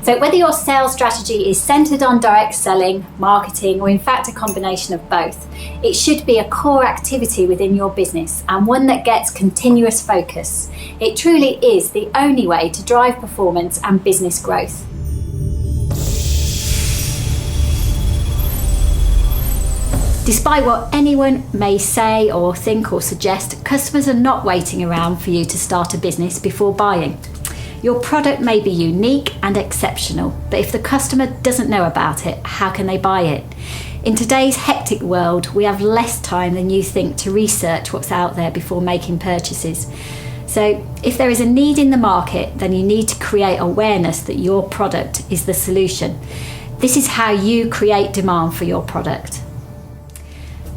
So whether your sales strategy is centered on direct selling, marketing, or in fact a combination of both, it should be a core activity within your business and one that gets continuous focus. It truly is the only way to drive performance and business growth. Despite what anyone may say or think or suggest, customers are not waiting around for you to start a business before buying. Your product may be unique and exceptional, but if the customer doesn't know about it, how can they buy it? In today's hectic world, we have less time than you think to research what's out there before making purchases. So if there is a need in the market, then you need to create awareness that your product is the solution. This is how you create demand for your product.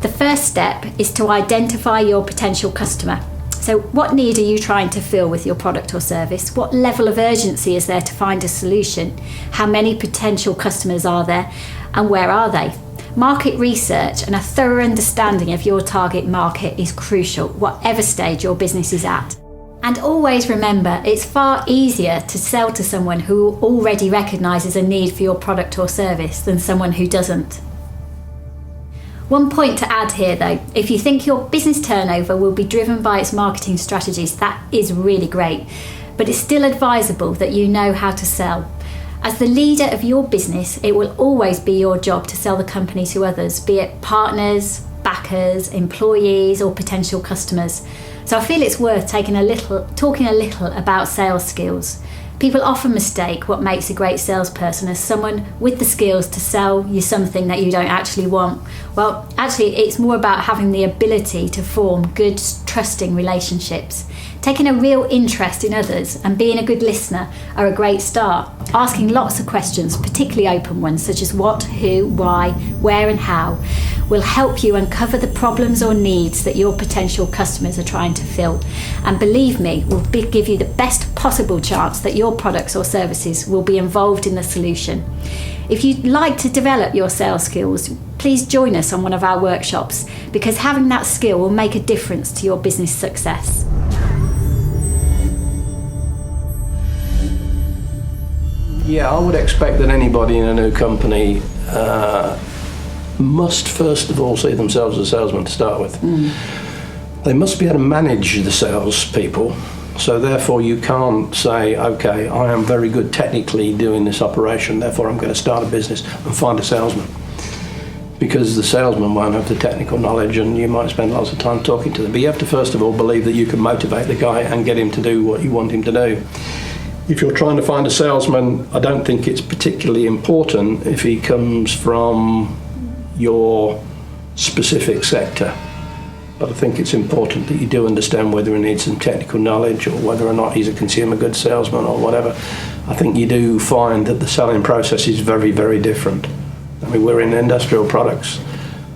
The first step is to identify your potential customer. So what need are you trying to fill with your product or service? What level of urgency is there to find a solution? How many potential customers are there and where are they? Market research and a thorough understanding of your target market is crucial, whatever stage your business is at. And always remember, it's far easier to sell to someone who already recognises a need for your product or service than someone who doesn't. One point to add here though, if you think your business turnover will be driven by its marketing strategies, that is really great, but it's still advisable that you know how to sell. As the leader of your business, it will always be your job to sell the company to others, be it partners, backers, employees or potential customers. So I feel it's worth talking a little about sales skills. People often mistake what makes a great salesperson as someone with the skills to sell you something that you don't actually want. Well, actually, it's more about having the ability to form good, trusting relationships. Taking a real interest in others and being a good listener are a great start. Asking lots of questions, particularly open ones, such as what, who, why, where and how, will help you uncover the problems or needs that your potential customers are trying to fill. And believe me, will give you the best possible chance that your products or services will be involved in the solution. If you'd like to develop your sales skills, please join us on one of our workshops, because having that skill will make a difference to your business success. Yeah, I would expect that anybody in a new company must first of all see themselves as a salesman to start with. They must be able to manage the salespeople, so therefore you can't say, okay, I am very good technically doing this operation, therefore I'm going to start a business and find a salesman. Because the salesman won't have the technical knowledge and you might spend lots of time talking to them. But you have to first of all believe that you can motivate the guy and get him to do what you want him to do. If you're trying to find a salesman, I don't think it's particularly important if he comes from your specific sector. But I think it's important that you do understand whether he needs some technical knowledge or whether or not he's a consumer goods salesman or whatever. I think you do find that the selling process is very, very different. I mean, we're in industrial products.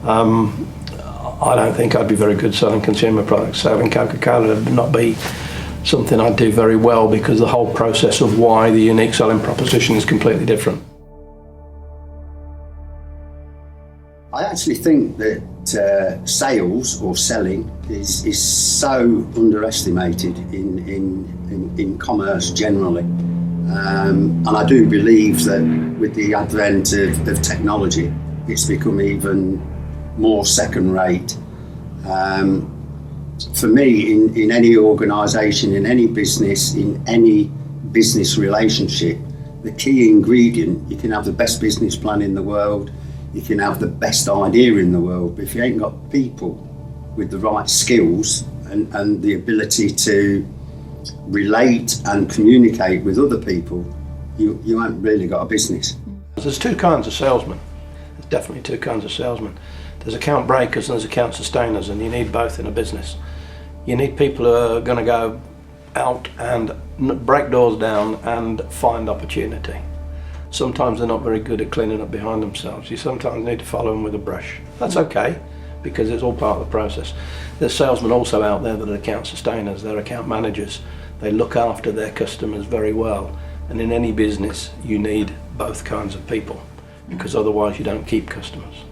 I don't think I'd be very good selling consumer products. Selling Coca-Cola would not be something I'd do very well, because the whole process of why the unique selling proposition is completely different. I actually think that sales or selling is so underestimated in commerce generally. And I do believe that with the advent of technology, it's become even more second rate. For me, in any organisation, in any business, in any business relationship, the key ingredient, you can have the best business plan in the world, you can have the best idea in the world, but if you ain't got people with the right skills and the ability to relate and communicate with other people, you haven't really got a business. There's two kinds of salesmen. There's definitely two kinds of salesmen. There's account breakers and there's account sustainers, and you need both in a business. You need people who are going to go out and break doors down and find opportunity. Sometimes they're not very good at cleaning up behind themselves. You sometimes need to follow them with a brush. That's okay, because it's all part of the process. There's salesmen also out there that are account sustainers, they're account managers. They look after their customers very well. And in any business, you need both kinds of people, because otherwise you don't keep customers.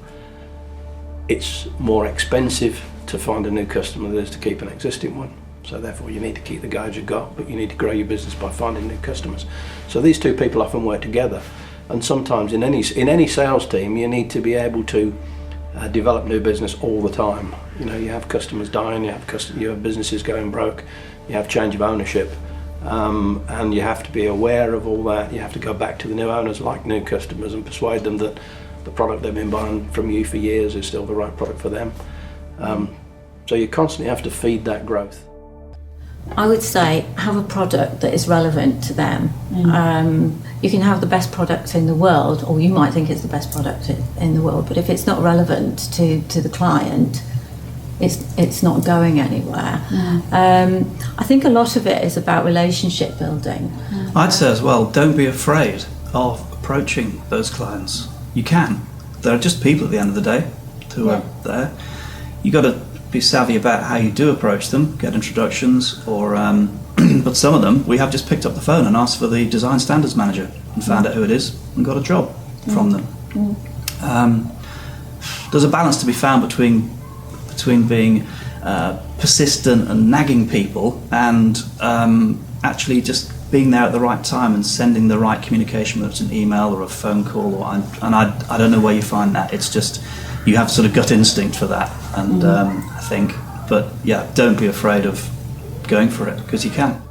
It's more expensive to find a new customer than it is to keep an existing one. So therefore you need to keep the guys you've got, but you need to grow your business by finding new customers. So these two people often work together. And sometimes in any sales team, you need to be able to develop new business all the time. You know, you have customers dying, you have businesses going broke, you have change of ownership, and you have to be aware of all that. You have to go back to the new owners like new customers and persuade them that the product they've been buying from you for years is still the right product for them. So you constantly have to feed that growth. I would say have a product that is relevant to them. You can have the best product in the world, or you might think it's the best product in the world, but if it's not relevant to the client, it's not going anywhere. I think a lot of it is about relationship building. I'd say as well, don't be afraid of approaching those clients. You can. They're just people at the end of the day who are there. You got to be savvy about how you do approach them, get introductions, or but some of them we have just picked up the phone and asked for the design standards manager and found out who it is and got a job from them. There's a balance to be found between being persistent and nagging people and actually just being there at the right time and sending the right communication, whether it's an email or a phone call, I don't know where you find that. It's just you have sort of gut instinct for that, and I think, but yeah, don't be afraid of going for it, because you can.